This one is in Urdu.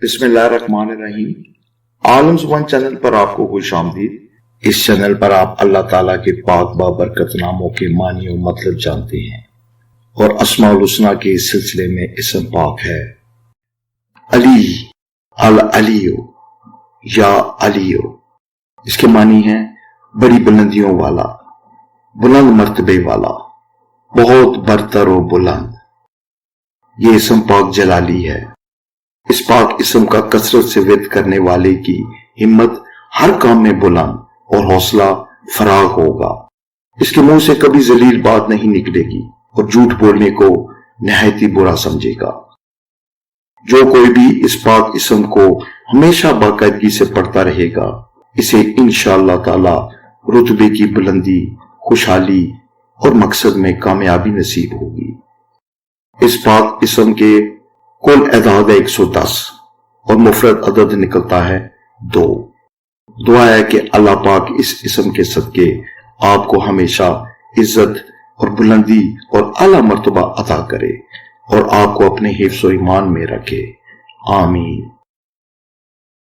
بسم اللہ الرحمن الرحیم۔ عالم زبان چینل پر آپ کو خوش آمدید۔ اس چینل پر آپ اللہ تعالیٰ کے پاک بابرکت ناموں کے معنی و مطلب جانتے ہیں اور اسماء الحسنی کے اس سلسلے میں اسم پاک ہے علی، العلیو یا علیو۔ اس کے معنی ہیں بڑی بلندیوں والا، بلند مرتبے والا، بہت برتر و بلند۔ یہ اسم پاک جلالی ہے۔ اس پاک اسم کا کثرت سے ورد کرنے والے کی ہمت ہر کام میں بلند اور حوصلہ فراغ ہوگا۔ اس کے منہ سے کبھی ذلیل بات نہیں نکلے گی اور جھوٹ بولنے کو نہایت ہی برا سمجھے گا۔ جو کوئی بھی اس پاک اسم کو ہمیشہ باقاعدگی سے پڑھتا رہے گا، اسے انشاءاللہ تعالی رتبے کی بلندی، خوشحالی اور مقصد میں کامیابی نصیب ہوگی۔ اس پاک اسم کے کل اعداد 110 اور مفرد عدد نکلتا ہے 2۔ دعا ہے کہ اللہ پاک اس اسم کے صدقے آپ کو ہمیشہ عزت اور بلندی اور اعلیٰ مرتبہ عطا کرے اور آپ کو اپنے حفظ و ایمان میں رکھے۔ آمین۔